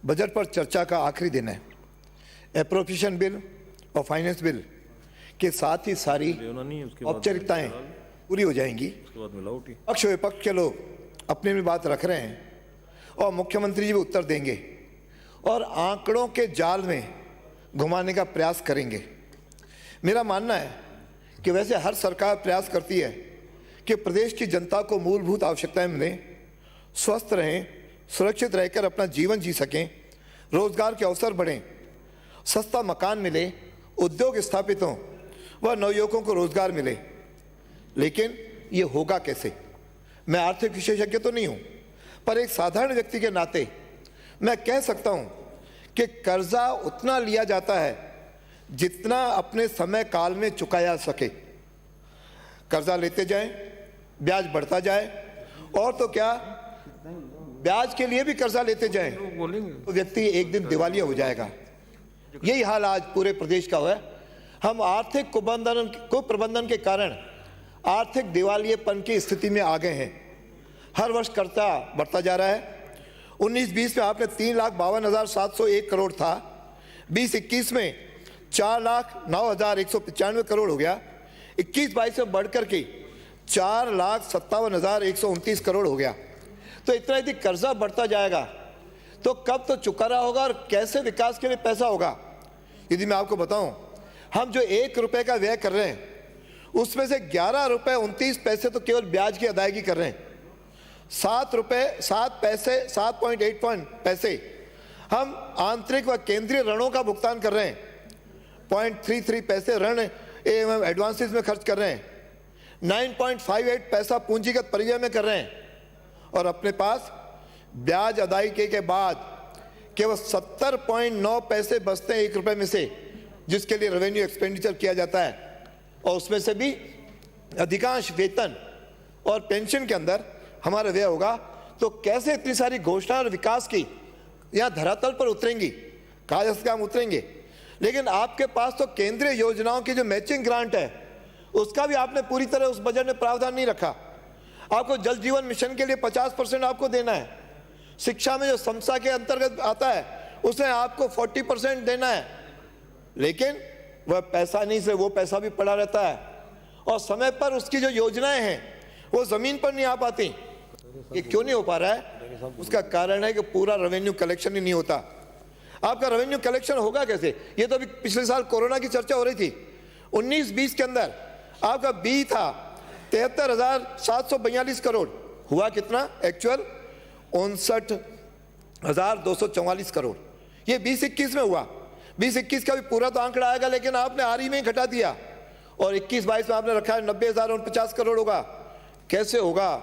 Budget पर चर्चा का आखिरी दिन है। एप्रोप्रिएशन बिल और फाइनेंस बिल के साथ ही सारी औपचारिकताएं पूरी हो जाएंगी। पक्ष विपक्ष के लोग अपने में बात रख रहे हैं और मुख्यमंत्री जी भी उत्तर देंगे और आंकड़ों के जाल में घुमाने का प्रयास करेंगे। मेरा मानना है कि वैसे हर सरकार प्रयास करती है कि प्रदेश की जनता को मूलभूत आवश्यकताएं मिलें, स्वस्थ रहें, सुरक्षित रहकर अपना जीवन जी सकें, रोजगार के अवसर बढ़ें, सस्ता मकान मिले, उद्योग स्थापित हों व नवयुवकों को रोजगार मिले। लेकिन ये होगा कैसे? मैं आर्थिक विशेषज्ञ तो नहीं हूं, पर एक साधारण व्यक्ति के नाते मैं कह सकता हूं कि कर्जा उतना लिया जाता है जितना अपने समय काल में चुकाया सके। कर्जा लेते जाएं, ब्याज बढ़ता जाए, और तो क्या ब्याज के लिए भी कर्जा लेते जाएं तो व्यक्ति एक दिन दिवालिया हो जाएगा। यही हाल आज पूरे प्रदेश का हुआ है। हम आर्थिक कुप्रबंधन के कारण आर्थिक दिवालियेपन की स्थिति में आ गए हैं। हर वर्ष कर्जा बढ़ता जा रहा है। 19-20 में आपने 3,52,701 करोड़ था, 20-21 में 4,09,195 करोड़ हो गया, 21-22 में बढ़कर के 4,57,129 करोड़ हो गया। तो इतना यदि कर्जा बढ़ता जाएगा तो कब तो चुकाना होगा और कैसे विकास के लिए पैसा होगा? यदि मैं आपको बताऊं, हम जो 1 रुपए का व्यय कर रहे हैं उसमें से 11 रुपए 29 पैसे तो केवल ब्याज की अदायगी कर रहे हैं। 7.8 पैसे हम आंतरिक व केंद्रीय ऋणों का भुगतान कर रहे हैं। 0.33 पैसे ऋण एवं एडवांसेस में खर्च कर रहे हैं। 9.58 पैसा पूंजीगत परिव्यय में कर रहे हैं और अपने पास ब्याज अदायगी के बाद केवल 70.9 पैसे बचते हैं 1 रुपए में से, जिसके लिए रेवेन्यू एक्सपेंडिचर किया जाता है, और उसमें से भी अधिकांश वेतन और पेंशन के अंदर हमारा व्यय होगा। तो कैसे इतनी सारी घोषणाएं और विकास की यहाँ धरातल पर उतरेंगी, कागज के काम उतरेंगे? लेकिन आपके पास तो केंद्रीय योजनाओं की जो मैचिंग ग्रांट है उसका भी आपने पूरी तरह उस बजट में प्रावधान नहीं रखा। आपको जल जीवन मिशन के लिए 50% आपको देना है। शिक्षा में जो समसा के अंतर्गत आता है उसमें आपको 40% देना है, लेकिन वह पैसा नहीं से वो पैसा भी पड़ा रहता है और समय पर उसकी जो योजनाएं हैं वो जमीन पर नहीं आ पाती। ये क्यों नहीं हो पा रहा है? उसका कारण है कि पूरा रेवेन्यू कलेक्शन ही नहीं होता। आपका रेवेन्यू कलेक्शन होगा कैसे? ये तो अभी पिछले साल कोरोना की चर्चा हो रही थी। 19-20 के अंदर आपका बी था 73,742 करोड़, हुआ कितना एक्चुअल? 59,244 करोड़। ये 20-21 में हुआ। 20-21 का भी पूरा तो आंकड़ा आएगा, लेकिन आपने आरई में ही घटा दिया और 21-22 में आपने रखा है 90,049 करोड़ होगा। कैसे होगा?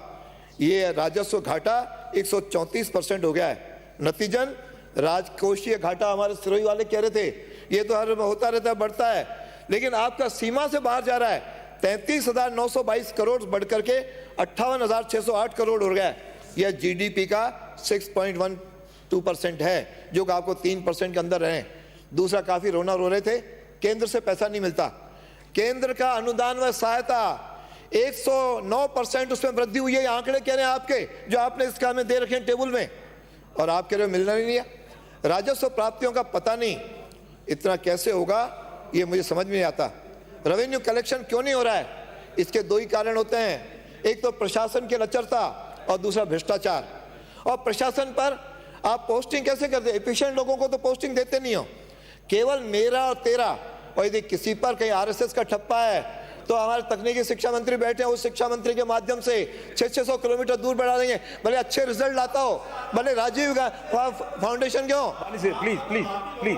ये राजस्व घाटा 134% हो गया है। नतीजन राजकोषीय घाटा हमारे सिरोही वाले कह रहे थे ये तो हर होता रहता है, बढ़ता है, लेकिन आपका सीमा से बाहर जा रहा है। 33,922 करोड़ बढ़कर के 58,608 करोड़ हो गया है। यह जीडीपी का 6.12% है, जो कि आपको 3% के अंदर रहे। दूसरा, काफी रोना रो रहे थे केंद्र से पैसा नहीं मिलता। केंद्र का अनुदान व सहायता 109% उसमें वृद्धि हुई है। आंकड़े कह रहे हैं आपके, जो आपने इसका में दे रखे हैं टेबल में, और आप कह रहे हो मिलना नहीं है। राजस्व प्राप्तियों का पता नहीं, इतना कैसे होगा ये मुझे समझ में नहीं आता। रेवेन्यू कलेक्शन क्यों नहीं हो रहा है? इसके 2 ही कारण होते हैं, एक तो प्रशासन की लचरता और दूसरा भ्रष्टाचार। और प्रशासन पर आप पोस्टिंग कैसे करते? एफिशिएंट लोगों को तो पोस्टिंग देते नहीं हो, केवल मेरा और तेरा। और यदि किसी पर कहीं आरएसएस का ठप्पा है तो हमारे तकनीकी शिक्षा मंत्री बैठे हैं, उस शिक्षा मंत्री के माध्यम से 600 किलोमीटर दूर बढ़ा देंगे, भले अच्छे रिजल्ट लाता हो, भले राजीव फाउंडेशन क्यों। Please please please please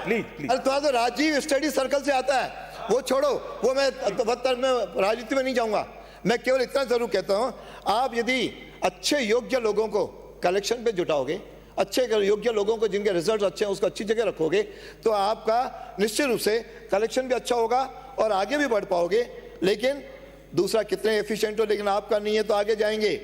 please. अरे तुम्हारा तो राजीव स्टडी सर्कल से आता है, वो छोड़ो, वो मैं राजनीति में नहीं जाऊंगा। मैं केवल इतना जरूर कहता हूं, आप यदि अच्छे योग्य लोगों को कलेक्शन पे जुटाओगे, अच्छे योग्य लोगों को जिनके रिजल्ट अच्छे हैं उसको अच्छी जगह रखोगे, तो आपका निश्चित रूप से कलेक्शन भी अच्छा होगा और आगे भी बढ़ पाओगे। लेकिन दूसरा, कितने एफिशिएंट हो, लेकिन आपका नहीं है तो आगे जाएंगे।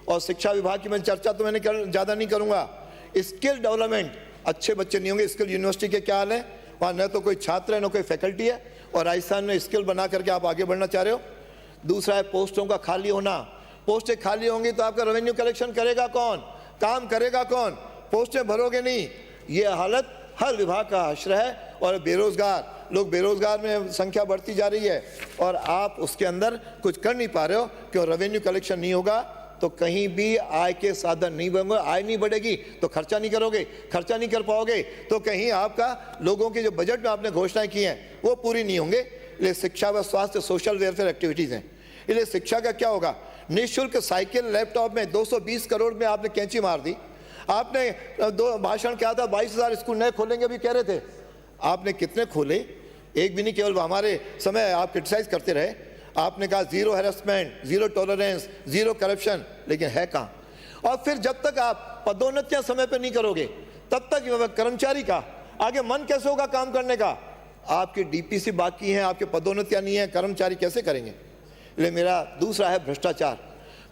और शिक्षा विभाग की मैं चर्चा तो मैंने ज़्यादा नहीं करूंगा। स्किल डेवलपमेंट, अच्छे बच्चे नहीं होंगे। स्किल यूनिवर्सिटी के क्या हाल है? वहाँ न तो कोई छात्र है न कोई फैकल्टी है, और राजस्थान में स्किल बना करके आप आगे बढ़ना चाह रहे हो। दूसरा है पोस्टों का खाली होना। पोस्टें खाली होंगी तो आपका रेवेन्यू कलेक्शन करेगा कौन? काम करेगा कौन? पोस्टें भरोगे नहीं ये हालत हर विभाग का आश्रय है। और बेरोजगार लोग, बेरोजगार में संख्या बढ़ती जा रही है और आप उसके अंदर कुछ कर नहीं पा रहे हो। क्यों? रेवेन्यू कलेक्शन नहीं होगा तो कहीं भी आय के साधन नहीं बनेंगे, आय नहीं बढ़ेगी तो खर्चा नहीं करोगे, खर्चा नहीं कर पाओगे तो कहीं आपका लोगों के जो बजट में आपने घोषणाएं की हैं वो पूरी नहीं होंगे। इसलिए शिक्षा व स्वास्थ्य सोशल वेलफेयर एक्टिविटीज़ हैं। इसलिए शिक्षा का क्या होगा? निःशुल्क साइकिल, लैपटॉप में 220 करोड़ में आपने कैंची मार दी। आपने दो भाषण क्या था, 22,000 स्कूल नए खोलेंगे भी कह रहे थे, आपने कितने खोले? एक भी नहीं। केवल हमारे समय आप क्रिटिसाइज करते रहे। आपने कहा zero harassment, zero tolerance, zero corruption, लेकिन है कहाँ? और फिर जब तक आप पदोन्नतियां समय पे नहीं करोगे तब तक कर्मचारी का आगे मन कैसे होगा काम करने का? आपके डीपीसी बाकी हैं, आपके पदोन्नतियां नहीं है, कर्मचारी कैसे करेंगे? इसलिए मेरा दूसरा है भ्रष्टाचार।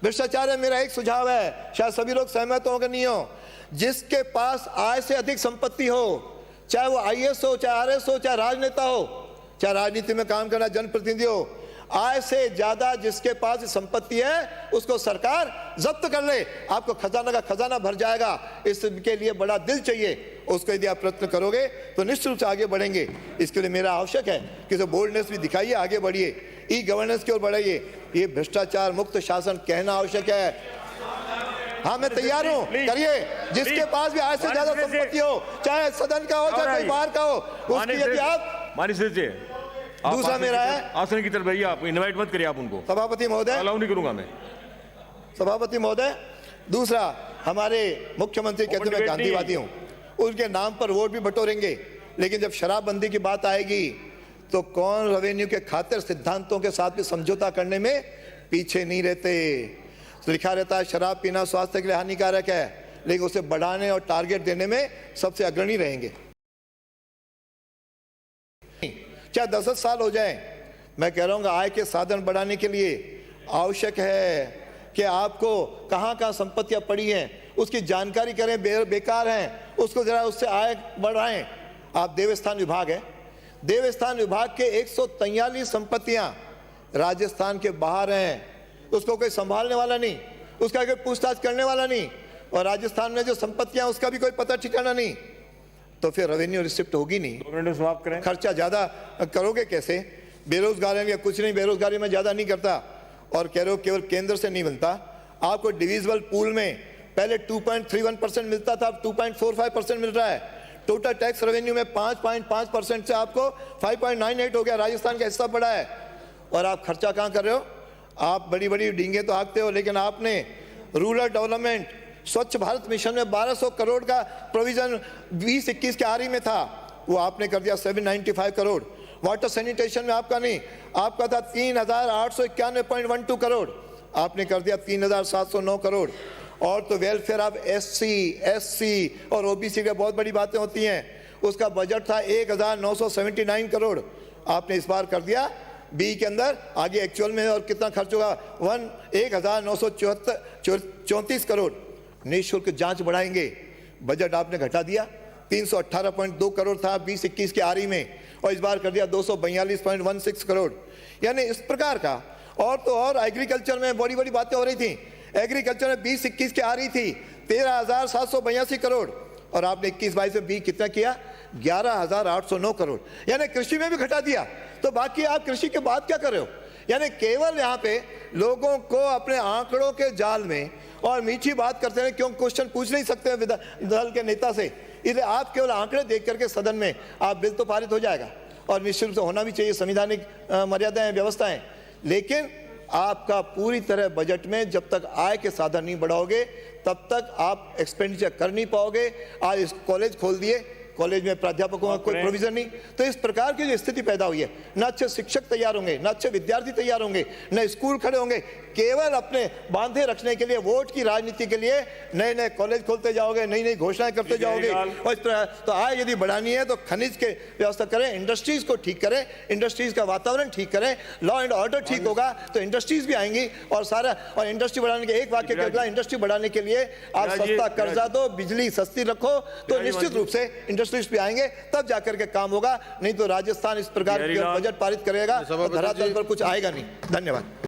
भ्रष्टाचार है मेरा एक सुझाव है, शायद सभी लोग सहमत हो कि नहीं हो। जिसके पास आय से अधिक संपत्ति हो, चाहे वो आईएएस हो, चाहे आरएस हो, चाहे राजनेता हो, चाहे राजनीति में काम करना जनप्रतिनिधि हो, आय से ज्यादा जिसके पास संपत्ति है उसको सरकार जब्त कर ले, आपको खजाना का खजाना भर जाएगा। इसके लिए बड़ा दिल चाहिए। उसको यदि आप प्रयत्न करोगे तो निश्चित रूप से आगे बढ़ेंगे। इसके लिए मेरा आवश्यक है कि जो बोल्डनेस भी दिखाइए, आगे बढ़िए, ई गवर्नेंस की ओर बढ़ाइए। ये भ्रष्टाचार मुक्त शासन कहना आवश्यक है। हाँ, मैं तैयार हूँ, करिए। जिसके पास भी आय से ज्यादा संपत्ति हो, चाहे सदन का हो चाहे कोई बाहर का हो, उसकी यदि आप दूसरा मेरा है आसन की तरफ भैया, आप इनवाइट मत करिए आप उनको। सभापति महोदय, अलाउ नहीं करूंगा मैं। सभापति महोदय, दूसरा हमारे मुख्यमंत्री कहते मैं गांधीवादी हूं, उनके नाम पर वोट भी बटोरेंगे, लेकिन जब शराबबंदी की बात आएगी तो कौन रेवेन्यू के खातिर सिद्धांतों के साथ भी समझौता करने में पीछे नहीं रहते। तो लिखा रहता है शराब पीना स्वास्थ्य के लिए हानिकारक है, लेकिन उसे बढ़ाने और टारगेट देने में सबसे अग्रणी रहेंगे। चाहे 10 साल हो जाए, मैं कह रहा हूँ आय के साधन बढ़ाने के लिए आवश्यक है कि आपको कहाँ कहाँ संपत्तियां पड़ी हैं उसकी जानकारी करें, बेकार हैं उसको जरा उससे आय बढ़ाएं। आप देवस्थान विभाग है, देवस्थान विभाग के 143 संपत्तियां राजस्थान के बाहर हैं, उसको कोई संभालने वाला नहीं, उसका कोई पूछताछ करने वाला नहीं, और राजस्थान में जो संपत्तियां उसका भी कोई पता ठिकाना नहीं, तो फिर रेवेन्यू रिसिप्ट होगी नहीं। 2 मिनट समाप्त करें। खर्चा ज्यादा करोगे कैसे? बेरोजगारी में कुछ नहीं, बेरोजगारी में ज्यादा नहीं करता। और कह रहे हो केवल केंद्र से नहीं बनता, आपको डिविजिबल पूल में पहले 2.31% मिलता था, अब 2.45% मिल रहा है। टोटल टैक्स रेवेन्यू में 5.5% से आपको 5.98 हो गया, राजस्थान का हिस्सा बढ़ा है। और आप खर्चा कहाँ कर रहे हो? आप बड़ी बड़ी डींगे तो हाँकते हो, लेकिन आपने रूरल डेवलपमेंट, स्वच्छ भारत मिशन में 1200 करोड़ का प्रोविजन 2021 के आरी में था, वो आपने कर दिया 795 करोड़। वाटर सैनिटेशन में आपका नहीं, आपका था 3891.12 करोड़, आपने कर दिया 3709 करोड़। और तो वेलफेयर ऑफ SC, SC और OBC की बहुत बड़ी बातें होती हैं, उसका बजट था 1979 करोड़, आपने इस बार कर दिया बी के अंदर। आगे एक्चुअल में और कितना खर्च होगा? 1934 करोड़। निःशुल्क जांच बढ़ाएंगे, बजट आपने घटा दिया, 318.2 करोड़ था 2021 के आरी में, और इस बार कर दिया 242.16 करोड़। यानी इस प्रकार का। और तो और एग्रीकल्चर में बड़ी बड़ी बातें हो रही थी। एग्रीकल्चर में 2021 की आ रही थी 13,782 करोड़, और आपने 21-22 में बी कितना किया? 11,809 करोड़। यानी कृषि में भी घटा दिया। तो बाकी आप कृषि के बाद क्या कर रहे हो? यानी केवल यहाँ पे लोगों को अपने आंकड़ों के जाल में और मीठी बात करते हैं, क्यों क्वेश्चन पूछ नहीं सकते हैं दल के नेता से, इसलिए आप केवल आंकड़े देख करके सदन में आप बिल तो पारित हो जाएगा, और निश्चित रूप से होना भी चाहिए, संवैधानिक मर्यादाएं व्यवस्थाएं। लेकिन आपका पूरी तरह बजट में जब तक आय के साधन नहीं बढ़ाओगे तब तक आप एक्सपेंडिचर कर नहीं पाओगे। आज इस कॉलेज खोल दिए, कॉलेज में प्राध्यापकों का कोई प्रोविजन नहीं, तो इस प्रकार की जो स्थिति पैदा हुई है, न अच्छे शिक्षक तैयार होंगे, न अच्छे विद्यार्थी तैयार होंगे, न स्कूल खड़े होंगे, केवल अपने बांधे रखने के लिए, वोट की राजनीति के लिए नए नए कॉलेज खोलते जाओगे, नई नई घोषणाएं करते जाओगे। और इस तरह तो आय यदि बढ़ानी है तो खनिज के व्यवस्था करें, इंडस्ट्रीज को ठीक करें, इंडस्ट्रीज का वातावरण ठीक करें, लॉ एंड ऑर्डर ठीक होगा तो इंडस्ट्रीज भी आएंगी। और सारा और इंडस्ट्री बढ़ाने के एक वाक्य कहता है, इंडस्ट्री बढ़ाने के लिए आप सस्ता कर्जा दो, बिजली सस्ती रखो, तो निश्चित रूप से इंडस्ट्रीज भी आएंगे, तब जाकर के काम होगा। नहीं तो राजस्थान इस प्रकार की बजट पारित करेगा, धरातल पर कुछ आएगा नहीं। धन्यवाद।